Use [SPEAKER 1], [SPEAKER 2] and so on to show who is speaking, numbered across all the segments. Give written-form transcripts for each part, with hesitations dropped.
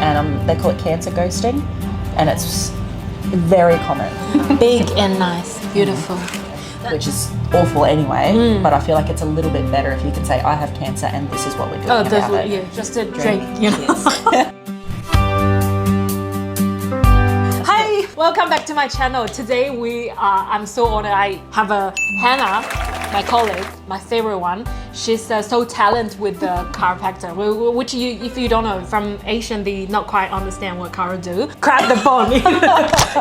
[SPEAKER 1] and they call it cancer ghosting, and it's very common.
[SPEAKER 2] Big and nice, beautiful.
[SPEAKER 1] Which is awful anyway, but I feel like it's a little bit better if you can say, I have cancer and this is what we're doing about it.
[SPEAKER 2] Yeah, just a drink, you know. Hi, welcome back to my channel. Today I'm so honored. I have Hannah, my colleague, my favorite one. She's so talented with the chiropractor, which if you don't know, from Asian, they not quite understand what chiro do. Crack the bone.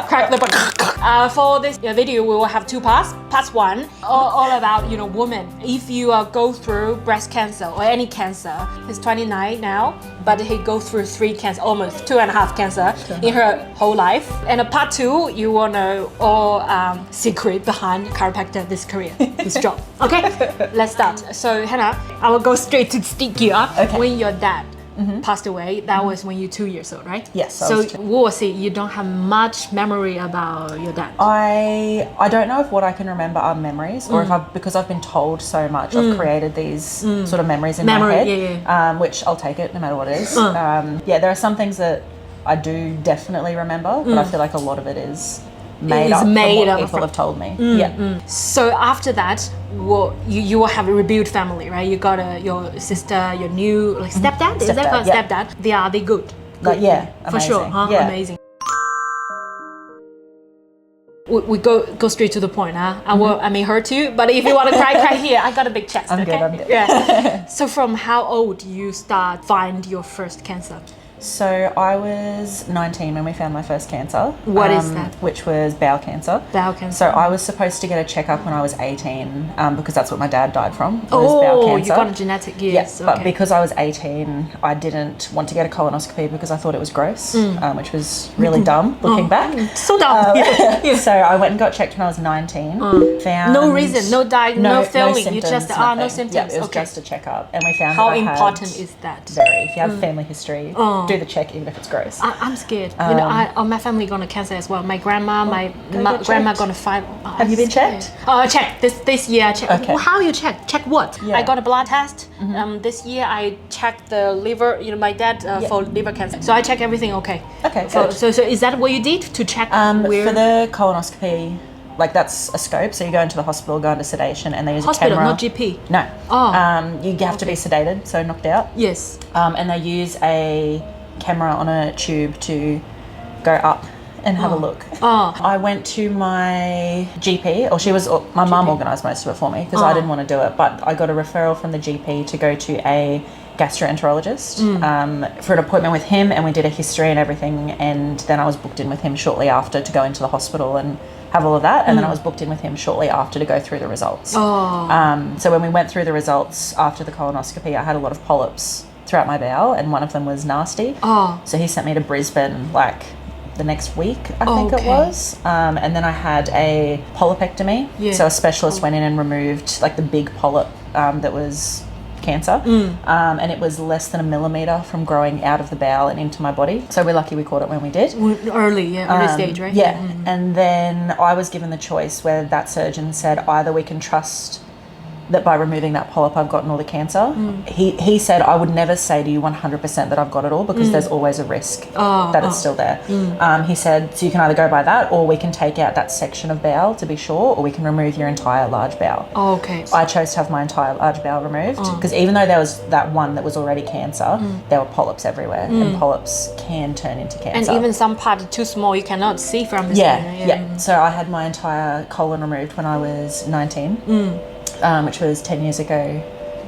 [SPEAKER 2] Crack the bone. For this video, we will have two parts. Part one, all about women. If you go through breast cancer or any cancer, he's 29 now, but he goes through 3 cancer, almost 2.5 cancer in her whole life. And part two, you will know all secret behind chiropractor, this career, this job. Okay, let's start. So Hannah, I will go straight to stick you up.
[SPEAKER 1] Okay.
[SPEAKER 2] When your dad passed away, that was when you were 2 years old, right?
[SPEAKER 1] Yes.
[SPEAKER 2] So we'll see, you don't have much memory about your dad.
[SPEAKER 1] I don't know if what I can remember are memories, or if because I've been told so much, I've created these sort of memories in my head, which I'll take it no matter what it is. Yeah, there are some things that I do definitely remember, but I feel like a lot of it is made up from what people have told me.
[SPEAKER 2] So after that, you will have a rebuilt family, right? You got your sister, your new stepdad. Is that called stepdad? Are they good?
[SPEAKER 1] Yeah,
[SPEAKER 2] for sure.
[SPEAKER 1] Yeah.
[SPEAKER 2] Amazing. We go straight to the point, huh? I may hurt you, but if you want to cry here. I got a big chest.
[SPEAKER 1] I'm good.
[SPEAKER 2] Yeah. So from how old you start find your first cancer?
[SPEAKER 1] So I was 19 when we found my first cancer.
[SPEAKER 2] What is that?
[SPEAKER 1] Which was bowel cancer.
[SPEAKER 2] Bowel cancer.
[SPEAKER 1] So I was supposed to get a checkup when I was 18 because that's what my dad died from. Bowel cancer.
[SPEAKER 2] You got a genetic, yes.
[SPEAKER 1] Yes, but because I was 18, I didn't want to get a colonoscopy because I thought it was gross, which was really dumb looking back.
[SPEAKER 2] So dumb.
[SPEAKER 1] So I went and got checked when I was 19. Found
[SPEAKER 2] no reason, no feeling.
[SPEAKER 1] No symptoms,
[SPEAKER 2] you just no symptoms.
[SPEAKER 1] Yeah, it was just a checkup, and we found
[SPEAKER 2] how
[SPEAKER 1] that I
[SPEAKER 2] important is that?
[SPEAKER 1] Very. If you have family history, do the check even if it's gross.
[SPEAKER 2] I'm scared. My family got cancer as well. My grandma, my grandma got a 5.
[SPEAKER 1] Have you been checked?
[SPEAKER 2] I checked this year. I checked.
[SPEAKER 1] Okay.
[SPEAKER 2] How you check? Check what?
[SPEAKER 1] Yeah.
[SPEAKER 2] I got a blood test. This year I checked the liver. My dad for liver cancer. So I check everything okay.
[SPEAKER 1] Okay.
[SPEAKER 2] So is that what you did to check? Where?
[SPEAKER 1] For the colonoscopy. Like that's a scope, so you go into the hospital, go into sedation, and they use a camera.
[SPEAKER 2] Not GP.
[SPEAKER 1] No. You have to be sedated, so knocked out.
[SPEAKER 2] Yes.
[SPEAKER 1] And they use a camera on a tube to go up and have a look. I went to my GP, or my mum organised most of it for me because I didn't want to do it, but I got a referral from the GP to go to a gastroenterologist for an appointment with him, and we did a history and everything, and then I was booked in with him shortly after to go into the hospital and have all of that, and then I was booked in with him shortly after to go through the results. So when we went through the results after the colonoscopy, I had a lot of polyps throughout my bowel, and one of them was nasty. So he sent me to Brisbane the next week, I think it was, and then I had a polypectomy. So a specialist went in and removed the big polyp that was cancer, and it was less than 1 millimeter from growing out of the bowel and into my body. So we're lucky we caught it when we did.
[SPEAKER 2] Early stage, right?
[SPEAKER 1] Yeah. And then I was given the choice where that surgeon said either we can trust that by removing that polyp I've gotten all the cancer. He said I would never say to you 100% that I've got it all because there's always a risk that it's still there. He said, so you can either go by that, or we can take out that section of bowel to be sure, or we can remove your entire large bowel. I chose to have my entire large bowel removed because even though there was that one that was already cancer, there were polyps everywhere, and polyps can turn into cancer.
[SPEAKER 2] And even some part too small you cannot see from the skin.
[SPEAKER 1] Yeah. So I had my entire colon removed when I was 19. Which was 10 years ago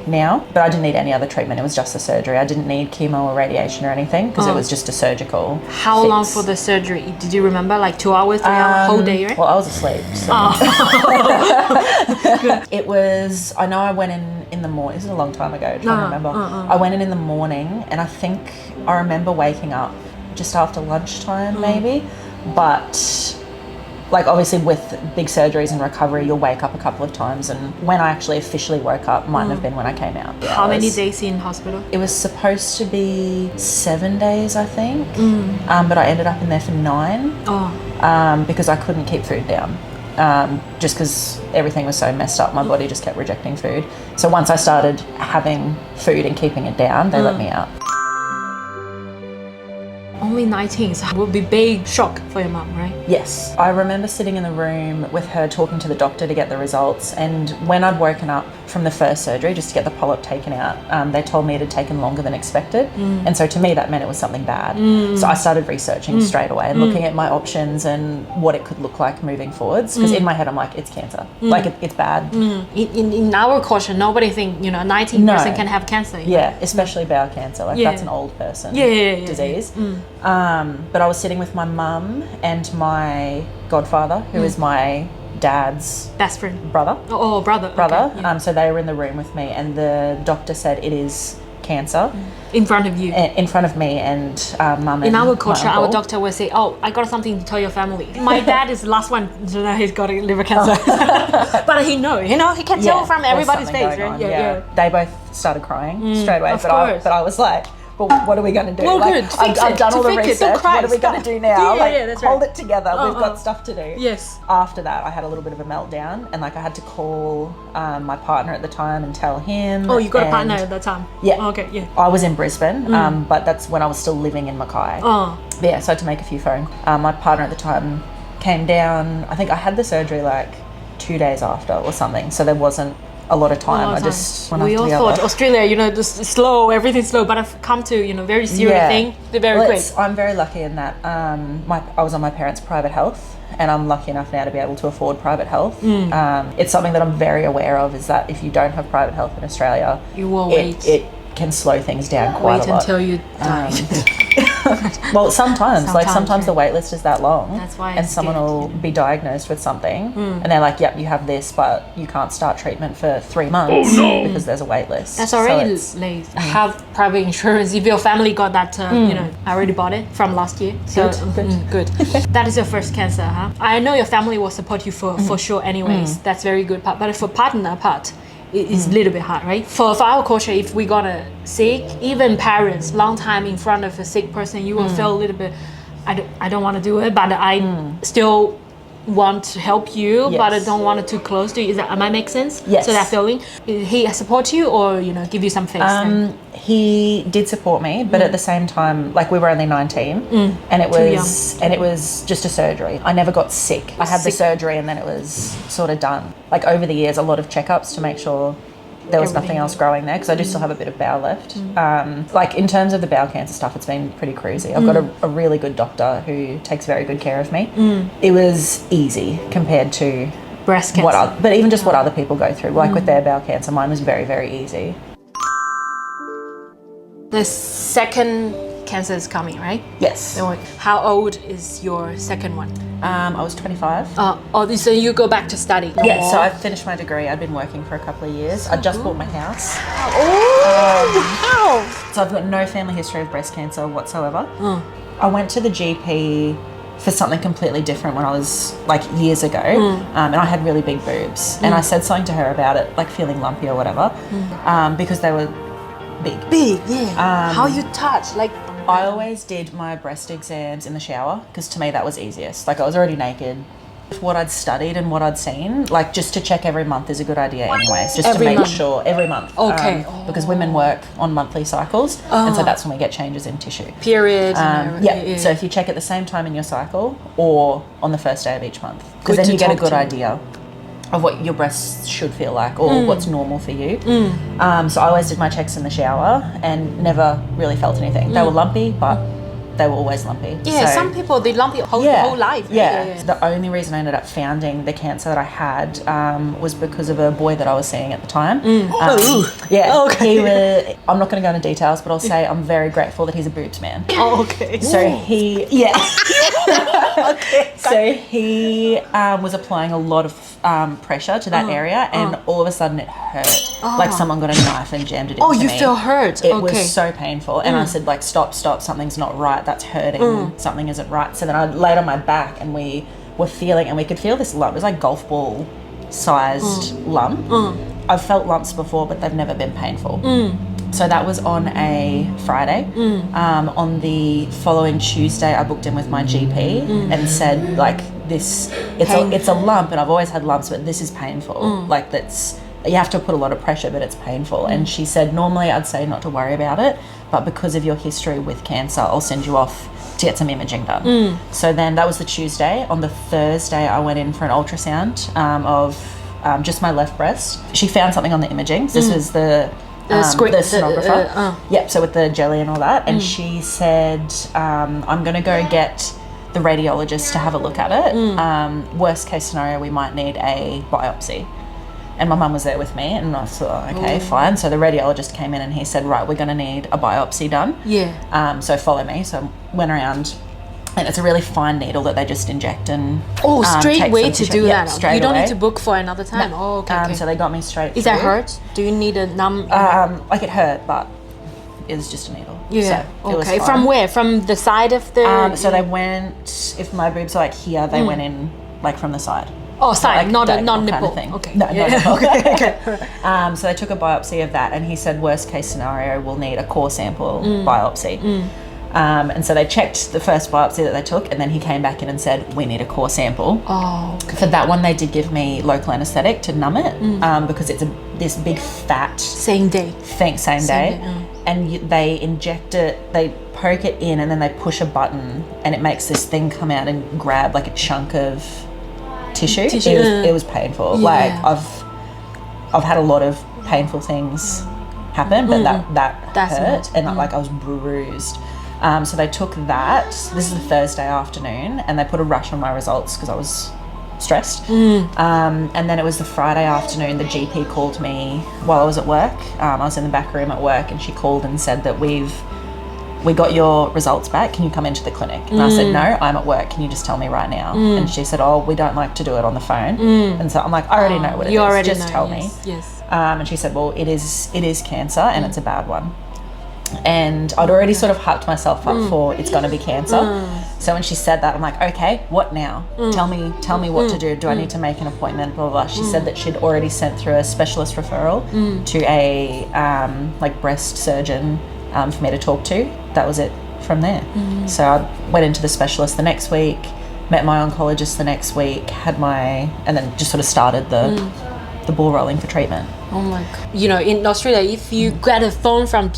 [SPEAKER 1] now, but I didn't need any other treatment. It was just the surgery. I didn't need chemo or radiation or anything because it was just a surgical
[SPEAKER 2] How long for the surgery? Did you remember, 2 hours, 3 hours, whole day, right?
[SPEAKER 1] Well, I was asleep. So. It was, I know I went in the morning. This is a long time ago, trying to remember. I went in the morning, and I think I remember waking up just after lunchtime maybe, but obviously with big surgeries and recovery, you'll wake up a couple of times, and when I actually officially woke up might have been when I came out.
[SPEAKER 2] How many days in hospital?
[SPEAKER 1] It was supposed to be 7 days, I think, but I ended up in there for 9 because I couldn't keep food down. Just because everything was so messed up, my body just kept rejecting food. So once I started having food and keeping it down, they let me out.
[SPEAKER 2] Only 19, so it would be big shock for your mom, right?
[SPEAKER 1] Yes. I remember sitting in the room with her talking to the doctor to get the results, and when I'd woken up from the first surgery just to get the polyp taken out, they told me it had taken longer than expected, and so to me that meant it was something bad. So I started researching straight away and looking at my options and what it could look like moving forwards, because in my head I'm like, it's cancer, like it's bad.
[SPEAKER 2] In our culture, nobody think 19% can have cancer.
[SPEAKER 1] Yeah, especially bowel cancer, like that's an old person disease. But I was sitting with my mum and my godfather, who is my dad's
[SPEAKER 2] best friend,
[SPEAKER 1] brother.
[SPEAKER 2] Brother. Okay, yeah.
[SPEAKER 1] So they were in the room with me, and the doctor said it is cancer.
[SPEAKER 2] In front of you?
[SPEAKER 1] In front of me and mum and
[SPEAKER 2] in our culture,
[SPEAKER 1] my uncle.
[SPEAKER 2] our doctor will say, oh, I got something to tell your family. My dad is the last one to know he's got liver cancer. But he can tell from everybody's face, right?
[SPEAKER 1] Yeah. They both started crying straight away, but I was like, well, what are we going to do?
[SPEAKER 2] Well,
[SPEAKER 1] like,
[SPEAKER 2] good.
[SPEAKER 1] I've done all the research. What are we going to do now?
[SPEAKER 2] That's
[SPEAKER 1] hold
[SPEAKER 2] right.
[SPEAKER 1] it together. We've got stuff to do.
[SPEAKER 2] Yes.
[SPEAKER 1] After that, I had a little bit of a meltdown, and like I had to call my partner at the time and tell him.
[SPEAKER 2] Oh, you got a partner at that time?
[SPEAKER 1] Yeah.
[SPEAKER 2] Okay. Yeah.
[SPEAKER 1] I was in Brisbane, but that's when I was still living in Mackay.
[SPEAKER 2] Oh.
[SPEAKER 1] But yeah, so I had to make a few phone. My partner at the time came down. I think I had the surgery like 2 days after or something, so there wasn't a lot of time. I just went
[SPEAKER 2] we all thought Australia, just slow, everything's slow, but I've come to very serious thing. They're very quick.
[SPEAKER 1] I'm very lucky in that I was on my parents' private health, and I'm lucky enough now to be able to afford private health. It's something that I'm very aware of, is that if you don't have private health in Australia,
[SPEAKER 2] you will wait.
[SPEAKER 1] It can slow things down quite a lot.
[SPEAKER 2] Wait until you die.
[SPEAKER 1] Well, sometimes the wait list is that long.
[SPEAKER 2] That's why
[SPEAKER 1] and someone will be diagnosed with something and they're like, yep, you have this, but you can't start treatment for 3 months because there's a wait list.
[SPEAKER 2] That's already late. Have private insurance. If your family got that, I already bought it from last year. So good. That is your first cancer, huh? I know your family will support you for sure anyways. That's very good part. But for partner part, it's a little bit hard, right? For our culture, if we got a sick, even parents, long time in front of a sick person, you will feel a little bit, I don't want to do it, but I still want to help you, but I don't want it too close to you. Am I make sense?
[SPEAKER 1] Yes.
[SPEAKER 2] So that feeling, he support you or give you some face?
[SPEAKER 1] He did support me, but at the same time, like we were only 19, and it was just a surgery. I never got sick. I had the surgery, and then it was sort of done. Like over the years, a lot of checkups to make sure there was nothing else growing there, because I do still have a bit of bowel left. Like in terms of the bowel cancer stuff, it's been pretty crazy. I've got a really good doctor who takes very good care of me. It was easy compared to
[SPEAKER 2] breast cancer,
[SPEAKER 1] but even just what other people go through, like with their bowel cancer, mine was very, very easy. The
[SPEAKER 2] second cancer is coming, right?
[SPEAKER 1] Yes.
[SPEAKER 2] How old is your second one?
[SPEAKER 1] I was 25.
[SPEAKER 2] So you go back to study?
[SPEAKER 1] Yeah, so I finished my degree. I'd been working for a couple of years. I just bought my house.
[SPEAKER 2] Wow.
[SPEAKER 1] So I've got no family history of breast cancer whatsoever. I went to the GP for something completely different when I was like years ago, and I had really big boobs, and I said something to her about it, like feeling lumpy or whatever, because they were big,
[SPEAKER 2] how you touch, like
[SPEAKER 1] I always did my breast exams in the shower, because to me that was easiest. Like I was already naked. What I'd studied and what I'd seen, like just to check every month is a good idea anyways, just to make sure every month.
[SPEAKER 2] Okay.
[SPEAKER 1] Because women work on monthly cycles, and so that's when we get changes in tissue.
[SPEAKER 2] Period.
[SPEAKER 1] So if you check at the same time in your cycle or on the first day of each month, because then you get a good idea of what your breasts should feel like, or what's normal for you. So I always did my checks in the shower and never really felt anything. They were lumpy, but they were always lumpy.
[SPEAKER 2] Yeah, so, some people, they lumpy whole life.
[SPEAKER 1] Yeah. The only reason I ended up founding the cancer that I had was because of a boy that I was seeing at the time. I'm not going to go into details, but I'll say I'm very grateful that he's a boobs man.
[SPEAKER 2] Okay.
[SPEAKER 1] So he was applying a lot of pressure to that area, and all of a sudden it hurt. Like someone got a knife and jammed it into me.
[SPEAKER 2] Oh, you feel hurt.
[SPEAKER 1] It was so painful, and I said, like, stop, something's not right, that's hurting, something isn't right. So then I laid on my back, and we were feeling, and we could feel this lump. It was like golf ball sized lump. I've felt lumps before, but they've never been painful. So that was on a Friday. On the following Tuesday, I booked in with my GP and said, like, it's a lump, and I've always had lumps, but this is painful. Like, you have to put a lot of pressure, but it's painful. And she said, normally I'd say not to worry about it, but because of your history with cancer, I'll send you off to get some imaging done. So then that was the Tuesday. On the Thursday, I went in for an ultrasound of just my left breast. She found something on the imaging. This was the sonographer. Yep, so with the jelly and all that. And she said, I'm going to go get the radiologist to have a look at it. Worst case scenario, we might need a biopsy. And my mum was there with me, and I thought, okay, fine. So the radiologist came in and he said, right, we're going to need a biopsy done.
[SPEAKER 2] Yeah.
[SPEAKER 1] So follow me. So I went around, and it's a really fine needle that they just inject and
[SPEAKER 2] straight way to do that.
[SPEAKER 1] Straight
[SPEAKER 2] you don't
[SPEAKER 1] away.
[SPEAKER 2] need to book for another time.
[SPEAKER 1] No.
[SPEAKER 2] Oh, okay.
[SPEAKER 1] So they got me straight.
[SPEAKER 2] Is that hurt? Do you need a numb?
[SPEAKER 1] Like it hurt, but it was just a needle.
[SPEAKER 2] Yeah.
[SPEAKER 1] So it was fine.
[SPEAKER 2] From where? From the side of the.
[SPEAKER 1] So they went. If my boobs are like here, they went in like from the side.
[SPEAKER 2] Oh, side,
[SPEAKER 1] like
[SPEAKER 2] not a
[SPEAKER 1] nipple
[SPEAKER 2] nipple.
[SPEAKER 1] Kind of thing.
[SPEAKER 2] Okay.
[SPEAKER 1] No, not nipple. Okay. So they took a biopsy of that, and he said, worst case scenario, we'll need a core sample biopsy. And so they checked the first biopsy that they took, and then he came back in and said, we need a core sample.
[SPEAKER 2] Oh, okay.
[SPEAKER 1] For that one, they did give me local anaesthetic to numb it because it's this big fat
[SPEAKER 2] same day.
[SPEAKER 1] Same day. And they inject it, they poke it in, and then they push a button, and it makes this thing come out and grab like a chunk of tissue. It was painful.
[SPEAKER 2] Yeah.
[SPEAKER 1] Like I've had a lot of painful things happen, but that hurt, and like I was bruised. So they took that. This is the Thursday afternoon, and they put a rush on my results because I was stressed. And then it was the Friday afternoon. The GP called me while I was at work. I was in the back room at work, and she called and said that we got your results back. Can you come into the clinic? And I said, no, I'm at work. Can you just tell me right now? And she said, oh, we don't like to do it on the phone. And so I'm like, I already know what it is. Just tell me.
[SPEAKER 2] Yes.
[SPEAKER 1] And she said, well, it is cancer, and it's a bad one. And I'd already sort of hyped myself up for it's going to be cancer. So when she said that, I'm like, okay, what now? Tell me what to do. Do I need to make an appointment? Blah, blah, blah. She said that she'd already sent through a specialist referral to a like breast surgeon for me to talk to. That was it from there. So I went into the specialist the next week, met my oncologist the next week, and then just sort of started the ball rolling for treatment.
[SPEAKER 2] Oh my God. You know, in Australia, if you get a phone from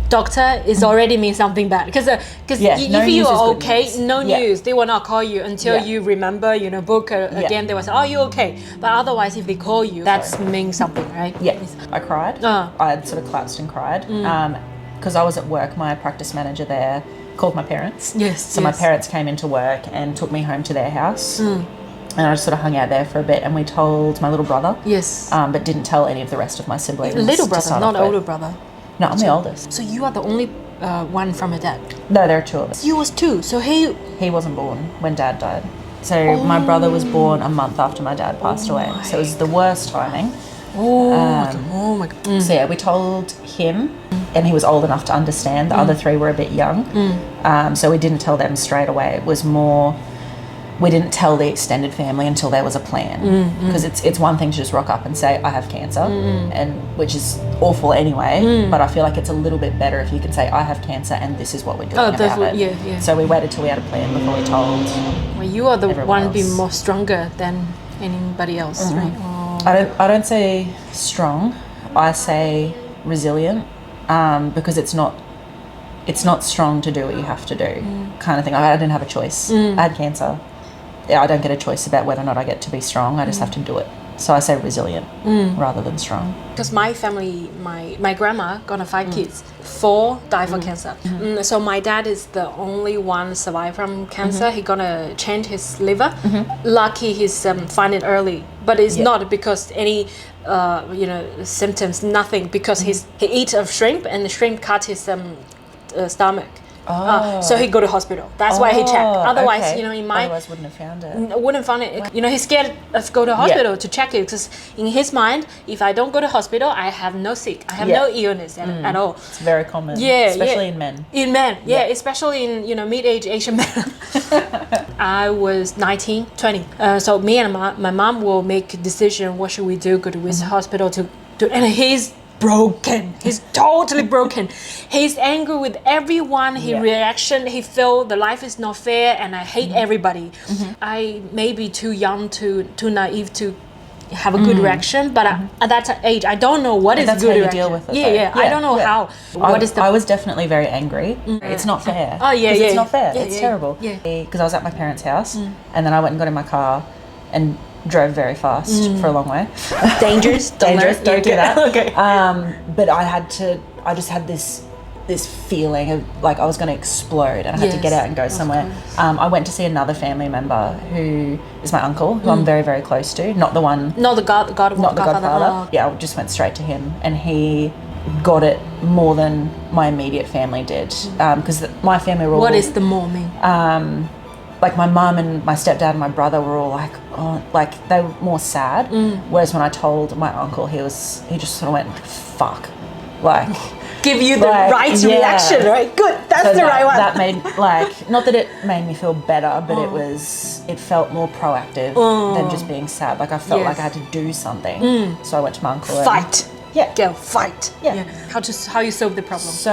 [SPEAKER 2] doctor, it already means something bad. Because if you are okay, no news. They will not call you until you remember, book again. They will say, oh, you okay? But otherwise, if they call you, that means something, right?
[SPEAKER 1] Yeah. I cried. I sort of collapsed and cried. Because I was at work, my practice manager there called my parents. So my parents came into work and took me home to their house. And I just sort of hung out there for a bit, and we told my little brother. But didn't tell any of the rest of my siblings.
[SPEAKER 2] Little brother, not older brother.
[SPEAKER 1] No, I'm the oldest.
[SPEAKER 2] So you are the only one from a dad?
[SPEAKER 1] No, there are two of us.
[SPEAKER 2] You was two, so he
[SPEAKER 1] wasn't born when Dad died. So my brother was born a month after my dad passed away. So it was the worst timing.
[SPEAKER 2] Oh my God.
[SPEAKER 1] So yeah, we told him, and he was old enough to understand. The other three were a bit young. So we didn't tell them straight away. It was more, we didn't tell the extended family until there was a plan. Because it's one thing to just rock up and say, I have cancer, and which is awful anyway, but I feel like it's a little bit better if you can say, I have cancer and this is what we're doing about it. So we waited till we had a plan before we told.
[SPEAKER 2] Well, you are the one being more stronger than anybody else, right?
[SPEAKER 1] I don't say strong, I say resilient, because it's not strong to do what you have to do, kind of thing. I didn't have a choice. I had cancer. I don't get a choice about whether or not I get to be strong. I just have to do it. So I say resilient rather than strong.
[SPEAKER 2] Because my family, my grandma got 5 kids. 4 died for cancer. So my dad is the only one survived from cancer. He gonna change his liver. Lucky he's find it early, but it's not because any symptoms. Nothing, because he eat of shrimp, and the shrimp cut his stomach. So he go to hospital. That's why he checked. Otherwise,
[SPEAKER 1] otherwise wouldn't have found it.
[SPEAKER 2] Wouldn't find it. He's scared of go to hospital to check it, because in his mind, if I don't go to hospital, I have no sick. I have no illness at all.
[SPEAKER 1] It's very common. Especially in men.
[SPEAKER 2] In men, especially in mid-age Asian men. I was 19, 20. So me and my mom will make a decision. What should we do? Go to which hospital to do? And he's broken. He's totally broken. He's angry with everyone. He reaction. He feel the life is not fair, and I hate everybody. I may be too young, too naive to have a good reaction, but at that age, I don't know what is
[SPEAKER 1] that's
[SPEAKER 2] good
[SPEAKER 1] how you
[SPEAKER 2] reaction.
[SPEAKER 1] deal with it,
[SPEAKER 2] Yeah,
[SPEAKER 1] though.
[SPEAKER 2] I don't know how. What is the?
[SPEAKER 1] I was definitely very angry. It's not fair.
[SPEAKER 2] Oh, yeah,
[SPEAKER 1] 'Cause
[SPEAKER 2] yeah.
[SPEAKER 1] it's not fair.
[SPEAKER 2] Yeah,
[SPEAKER 1] It's
[SPEAKER 2] yeah,
[SPEAKER 1] terrible.
[SPEAKER 2] yeah.
[SPEAKER 1] Because I was at my parents' house, and then I went and got in my car and drove very fast for a long way.
[SPEAKER 2] Dangerous.
[SPEAKER 1] Dangerous. Don't do that.
[SPEAKER 2] Okay.
[SPEAKER 1] But I just had this feeling of like I was going to explode, and I had to get out and go somewhere. I went to see another family member who is my uncle, who I'm very, very close to. Not the one.
[SPEAKER 2] Not the godfather.
[SPEAKER 1] Oh. Yeah, I just went straight to him, and he got it more than my immediate family did. Because my family were all.
[SPEAKER 2] What is the more mean?
[SPEAKER 1] Like my mum and my stepdad and my brother were all like, oh, like they were more sad. Whereas when I told my uncle, he just sort of went, fuck, like.
[SPEAKER 2] Give you the
[SPEAKER 1] like,
[SPEAKER 2] right reaction, right? Good, that's
[SPEAKER 1] so
[SPEAKER 2] the right one.
[SPEAKER 1] That made not that it made me feel better, but it felt more proactive than just being sad. Like I felt like I had to do something. So I went to my uncle.
[SPEAKER 2] Fight.
[SPEAKER 1] Yeah.
[SPEAKER 2] Girl, fight.
[SPEAKER 1] Yeah.
[SPEAKER 2] How you solve the problem?
[SPEAKER 1] So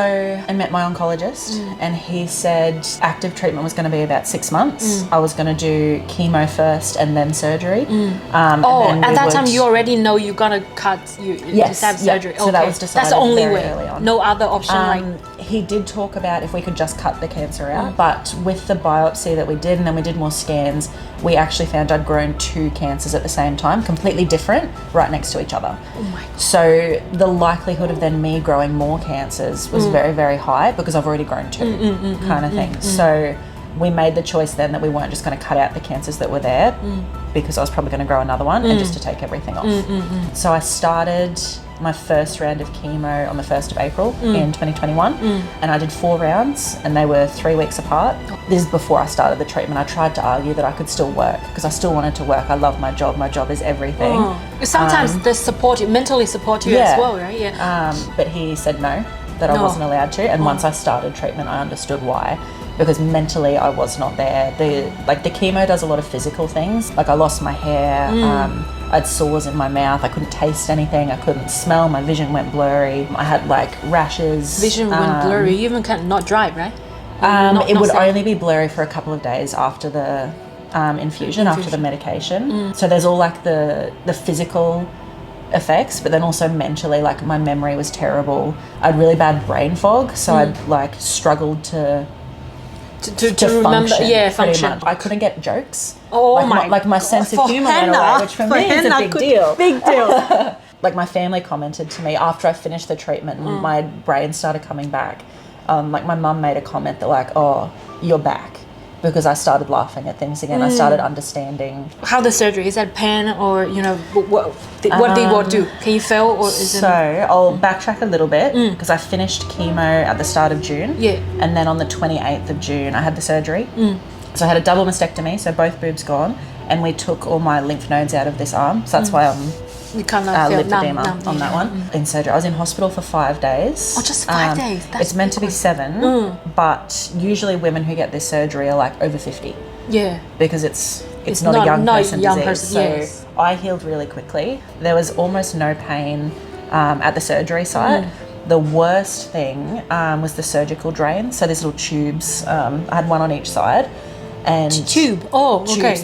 [SPEAKER 1] I met my oncologist, and he said active treatment was going to be about 6 months. I was going to do chemo first and then surgery.
[SPEAKER 2] At that time you already know you're gonna cut. You just have surgery.
[SPEAKER 1] So that was decided.
[SPEAKER 2] That's the only way.
[SPEAKER 1] Early on.
[SPEAKER 2] No other option.
[SPEAKER 1] He did talk about if we could just cut the cancer out, but with the biopsy that we did, and then we did more scans, we actually found I'd grown 2 cancers at the same time, completely different, right next to each other.
[SPEAKER 2] Oh my God.
[SPEAKER 1] So the likelihood of then me growing more cancers was very, very high because I've already grown 2 kind of thing. So we made the choice then that we weren't just going to cut out the cancers that were there because I was probably going to grow another one and just to take everything off. So I started my first round of chemo on the 1st of April in 2021 and I did 4 rounds and they were 3 weeks apart. This is before I started the treatment. I tried to argue that I could still work because I still wanted to work. I love my job. My job is everything.
[SPEAKER 2] Sometimes they support you, mentally support you as well, right? Yeah.
[SPEAKER 1] But he said no, that I wasn't allowed to. And once I started treatment, I understood why. Because mentally I was not there. The chemo does a lot of physical things. Like I lost my hair, I had sores in my mouth, I couldn't taste anything, I couldn't smell, my vision went blurry. I had like rashes.
[SPEAKER 2] Vision went blurry, you even can't not drive, right?
[SPEAKER 1] It would only be blurry for a couple of days after the infusion, after the medication. So there's all like the physical effects, but then also mentally, like my memory was terrible. I had really bad brain fog, so I'd like struggled to remember, function. Much. I couldn't get jokes. My sense of humor went away, which for me is a big deal.
[SPEAKER 2] Big deal.
[SPEAKER 1] Like my family commented to me after I finished the treatment, and my brain started coming back. Like my mum made a comment that like, "Oh, you're back," because I started laughing at things again. I started understanding.
[SPEAKER 2] How the surgery, is that pain or what did what do? Can you feel or is it?
[SPEAKER 1] So I'll backtrack a little bit because I finished chemo at the start of June.
[SPEAKER 2] Yeah.
[SPEAKER 1] And then on the 28th of June I had the surgery. So I had a double mastectomy, so both boobs gone, and we took all my lymph nodes out of this arm. So that's why I'm
[SPEAKER 2] you kind of feel
[SPEAKER 1] lymphedema on that one. In surgery, I was in hospital for 5 days.
[SPEAKER 2] Oh, just 5 days.
[SPEAKER 1] It's meant to be 7, but usually women who get this surgery are like over 50.
[SPEAKER 2] Yeah.
[SPEAKER 1] Because it's not a young person disease. So
[SPEAKER 2] yes.
[SPEAKER 1] I healed really quickly. There was almost no pain at the surgery site. The worst thing was the surgical drain. So these little tubes. I had one on each side. And tubes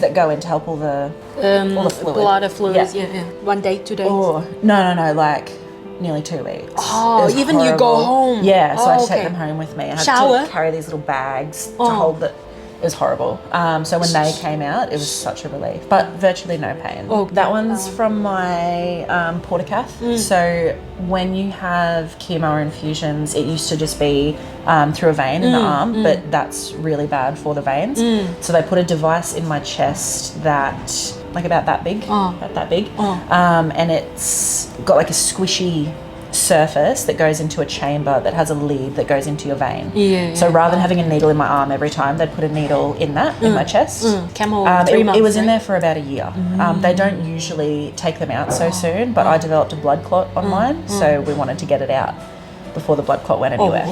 [SPEAKER 1] that go in to help all the fluid.
[SPEAKER 2] Blood fluids, yeah. 1 day, 2 days.
[SPEAKER 1] Oh, no, like nearly 2 weeks.
[SPEAKER 2] Oh, even horrible. You go home.
[SPEAKER 1] Yeah, so I had to take them home with me. I had
[SPEAKER 2] Shower?
[SPEAKER 1] to carry these little bags to hold the. It was horrible. So when they came out, it was such a relief, but virtually no pain. That one's from my portacath. So when you have chemo infusions, it used to just be through a vein in the arm, but that's really bad for the veins. So they put a device in my chest that, like about that big, and it's got like a squishy surface that goes into a chamber that has a lead that goes into your vein. So rather than having a needle in my arm every time, they'd put a needle in that, in my chest.
[SPEAKER 2] Camel, 3 months,
[SPEAKER 1] it was in there for about a year. They don't usually take them out so soon, but I developed a blood clot on mine, so we wanted to get it out before the blood clot went anywhere.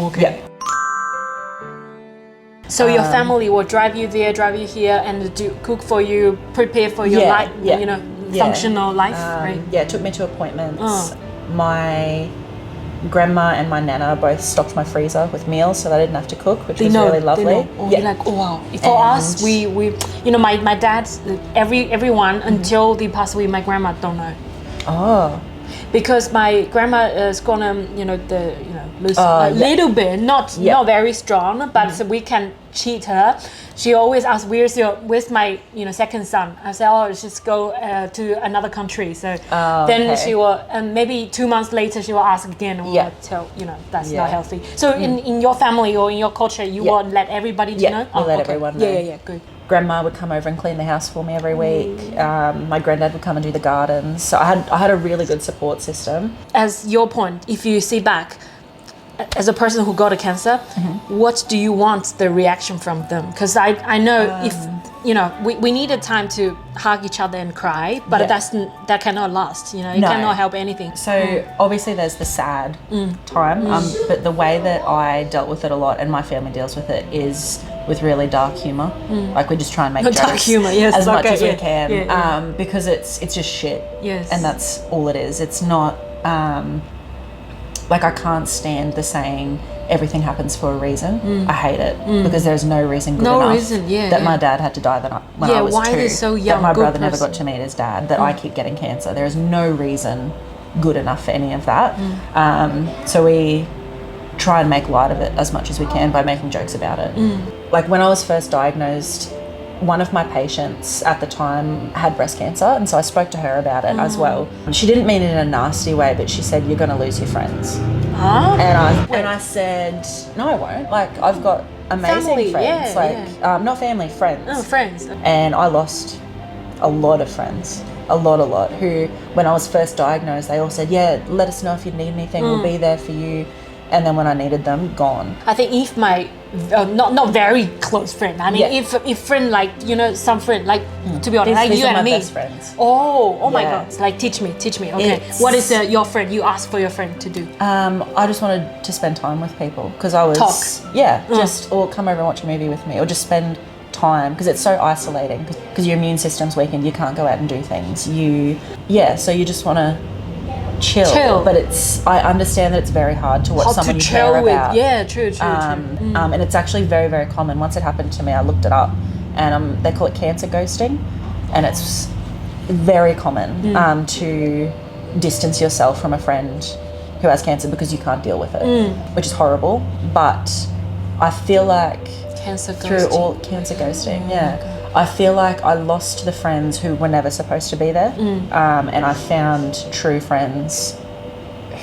[SPEAKER 2] So your family will drive you there, drive you here, and cook for you, prepare for your life, functional life, right?
[SPEAKER 1] Yeah, it took me to appointments. My grandma and my nana both stocked my freezer with meals, so that I didn't have to cook, which was really lovely.
[SPEAKER 2] Oh, yeah. Like, oh wow. For us, we my dad, everyone until they pass away, my grandma don't know.
[SPEAKER 1] Oh.
[SPEAKER 2] Because my grandma is gonna, lose a little bit, not very strong, but we can cheat her. She always asks, "Where's my, second son?" I say, "Oh, just go to another country." So then she will, and maybe 2 months later she will ask again. And we'll tell, that's not healthy. So in your family or in your culture, you won't let everybody know.
[SPEAKER 1] We'll let everyone know.
[SPEAKER 2] Yeah, good.
[SPEAKER 1] Grandma would come over and clean the house for me every week. My granddad would come and do the gardens. So I had a really good support system.
[SPEAKER 2] As your point, if you see back, as a person who got a cancer, what do you want the reaction from them? Because I know if we needed time to hug each other and cry, but that cannot last. You cannot help anything.
[SPEAKER 1] So obviously there's the sad time, but the way that I dealt with it a lot, and my family deals with it, is with really dark humor. Like we just try and make jokes
[SPEAKER 2] dark humor, yes,
[SPEAKER 1] as much as we can, because it's just shit.
[SPEAKER 2] Yes.
[SPEAKER 1] And that's all it is. It's not like I can't stand the saying everything happens for a reason. I hate it because there's no reason good enough that my dad had to die when I was 2.
[SPEAKER 2] Why is so young?
[SPEAKER 1] That my brother never got to meet his dad. That I keep getting cancer. There is no reason good enough for any of that. So we try and make light of it as much as we can by making jokes about it. Like when I was first diagnosed, one of my patients at the time had breast cancer, and so I spoke to her about it as well. She didn't mean it in a nasty way, but she said, "You're going to lose your friends."
[SPEAKER 2] Huh?
[SPEAKER 1] And I said, "No, I won't. Like I've got amazing friends, not family, friends."
[SPEAKER 2] Oh, friends.
[SPEAKER 1] And I lost a lot of friends, a lot, who when I was first diagnosed, they all said, "Yeah, let us know if you need anything, we'll be there for you." And then when I needed them, gone.
[SPEAKER 2] I think if my not very close friend. I mean, if friend like some friend like to be honest, like
[SPEAKER 1] these
[SPEAKER 2] you
[SPEAKER 1] are
[SPEAKER 2] and
[SPEAKER 1] my
[SPEAKER 2] me.
[SPEAKER 1] best friends.
[SPEAKER 2] Oh my God! It's like teach me. Okay, what is your friend? You ask for your friend to do.
[SPEAKER 1] I just wanted to spend time with people because I was just or come over and watch a movie with me or just spend time because it's so isolating because your immune system's weakened. You can't go out and do things. So you just want to. Chill, but I understand that it's very hard to watch someone you care about.
[SPEAKER 2] Yeah, true.
[SPEAKER 1] And it's actually very, very common. Once it happened to me, I looked it up, and they call it cancer ghosting, and it's very common to distance yourself from a friend who has cancer because you can't deal with it, which is horrible. But I feel like
[SPEAKER 2] cancer
[SPEAKER 1] ghosting, I feel like I lost the friends who were never supposed to be there, and I found true friends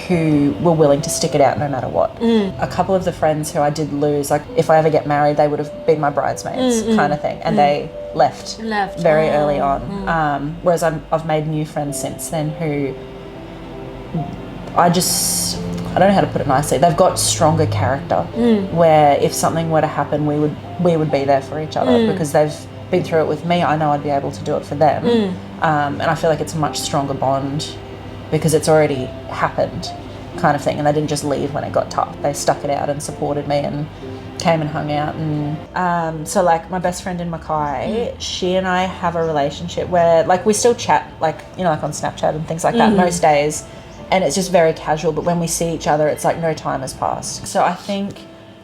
[SPEAKER 1] who were willing to stick it out no matter what. A couple of the friends who I did lose, like if I ever get married, they would have been my bridesmaids kind of thing, and they left very early on. Whereas I've made new friends since then who I don't know how to put it nicely. They've got stronger character, where if something were to happen, we would be there for each other because they've been through it with me. I know I'd be able to do it for them, and I feel like it's a much stronger bond because it's already happened, kind of thing. And they didn't just leave when it got tough. They stuck it out and supported me and came and hung out. And so like my best friend in Mackay, she and I have a relationship where like we still chat, like like on Snapchat and things like that most days. And it's just very casual, but when we see each other, it's like no time has passed. So I think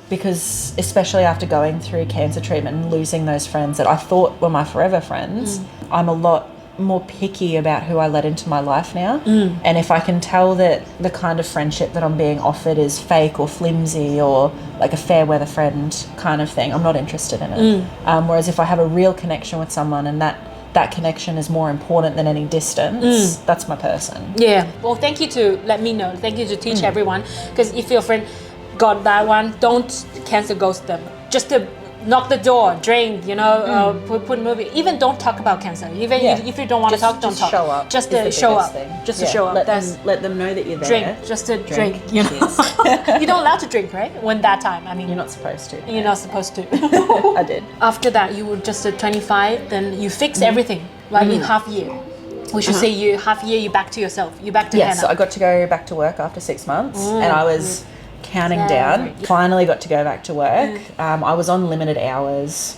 [SPEAKER 1] because especially after going through cancer treatment and losing those friends that I thought were my forever friends, I'm a lot more picky about who I let into my life now. And if I can tell that the kind of friendship that I'm being offered is fake or flimsy or like a fair weather friend kind of thing, I'm not interested in it. Whereas if I have a real connection with someone and that connection is more important than any distance, that's my person.
[SPEAKER 2] Yeah. Well, thank you to let me know. Thank you to teach everyone. Because if your friend got that one, don't cancer ghost them. Just to knock the door, drink, put movie. Even don't talk about cancer. Even if you don't want to talk, don't talk.
[SPEAKER 1] Show up.
[SPEAKER 2] Just to show up. Just to show up.
[SPEAKER 1] Let them know that you're there.
[SPEAKER 2] Drink. Just to drink. You're not allowed to drink, right? When that time. I mean,
[SPEAKER 1] you're not supposed to.
[SPEAKER 2] You're not supposed to.
[SPEAKER 1] I did.
[SPEAKER 2] After that, you were just at 25. Then you fix everything, like in half year. We should say you half year. You back to yourself. You back to Hannah.
[SPEAKER 1] So I got to go back to work after 6 months, and I was counting down. Finally got to go back to work. I was on limited hours,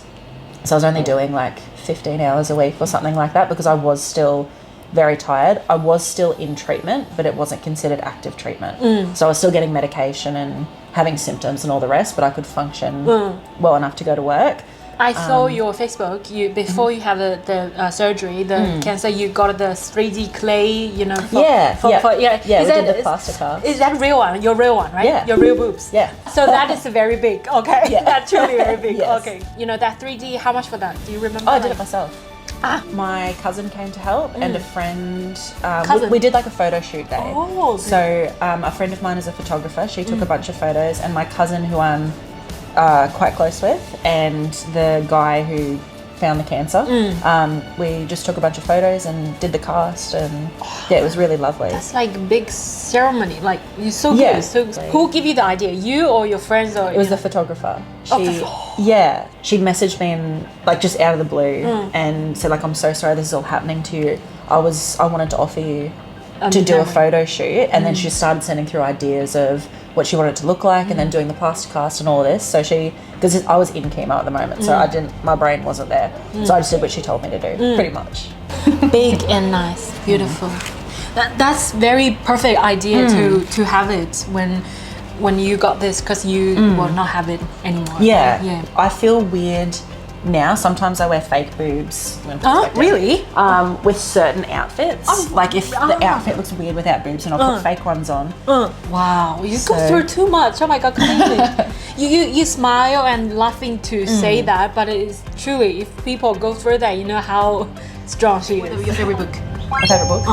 [SPEAKER 1] so I was only doing like 15 hours a week or something like that because I was still very tired. I was still in treatment, but it wasn't considered active treatment. So I was still getting medication and having symptoms and all the rest, but I could function well enough to go to work.
[SPEAKER 2] I saw your Facebook. You before you have the surgery, the cancer. You got the 3D clay. You know.
[SPEAKER 1] Yeah.
[SPEAKER 2] Is
[SPEAKER 1] we did the plaster cast.
[SPEAKER 2] Is that real one? Your real one, right?
[SPEAKER 1] Yeah.
[SPEAKER 2] Your real boobs.
[SPEAKER 1] Yeah.
[SPEAKER 2] So that is very big. Okay.
[SPEAKER 1] Yeah.
[SPEAKER 2] That's truly very big.
[SPEAKER 1] Yes.
[SPEAKER 2] Okay. You know that 3D. How much for that? Do you remember?
[SPEAKER 1] Oh, I did it myself. My cousin came to help and a friend. We did like a photo shoot day.
[SPEAKER 2] Oh. Okay.
[SPEAKER 1] So a friend of mine is a photographer. She took a bunch of photos, and my cousin, who I'm quite close with, and the guy who found the cancer, we just took a bunch of photos and did the cast, and it was really lovely.
[SPEAKER 2] That's like a big ceremony. Like you're so good.
[SPEAKER 1] Yeah.
[SPEAKER 2] So who gave you the idea? You or your friends? Or
[SPEAKER 1] It was the photographer. She messaged me and like just out of the blue and said like, I'm so sorry this is all happening to you. I wanted to offer you to do a photo shoot, and then she started sending through ideas of what she wanted it to look like, and then doing the plaster cast and all of this. So because I was in chemo at the moment, so my brain wasn't there. So I just did what she told me to do, pretty much.
[SPEAKER 2] Big and nice, beautiful. That's very perfect idea to have it when you got this, because you will not have it anymore.
[SPEAKER 1] Yeah. I feel weird now. Sometimes I wear fake boobs.
[SPEAKER 2] Really?
[SPEAKER 1] With certain outfits. Like if the outfit looks weird without boobs, and I'll put fake ones on.
[SPEAKER 2] Wow, you go through too much. Oh my God, completely. you smile and laughing to say that, but it's truly, if people go through that, you know how strong she is. What is your favorite book?
[SPEAKER 1] My favourite book,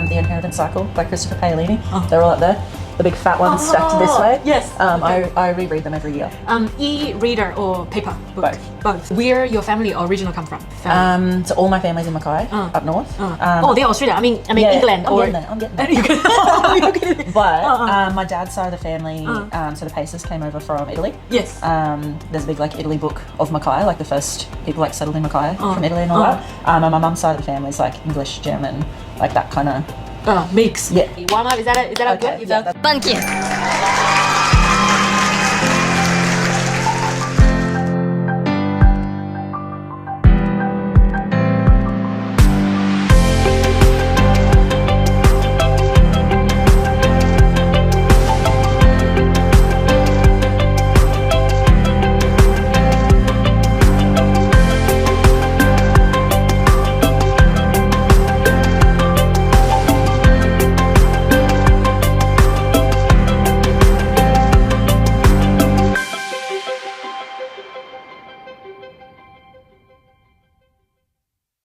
[SPEAKER 1] The Inheritance Cycle by Christopher Paolini. They're all up there. The big fat ones stacked this way.
[SPEAKER 2] Yes.
[SPEAKER 1] I reread them every year.
[SPEAKER 2] E-reader or paper book?
[SPEAKER 1] Both.
[SPEAKER 2] Where your family originally come from?
[SPEAKER 1] So all my family's in Mackay, up north.
[SPEAKER 2] They're Australia. I mean England.
[SPEAKER 1] I'm getting there. But my dad's side of the family, so the Pacers came over from Italy.
[SPEAKER 2] Yes.
[SPEAKER 1] There's a big like Italy book of Mackay, like the first people like settled in Mackay from Italy and all that. And my mum's side of the family is like English, German, like that kind of
[SPEAKER 2] mix.
[SPEAKER 1] Yeah.
[SPEAKER 2] Warm up. Is that
[SPEAKER 1] Okay,
[SPEAKER 2] good?
[SPEAKER 1] yeah,
[SPEAKER 2] Thank you.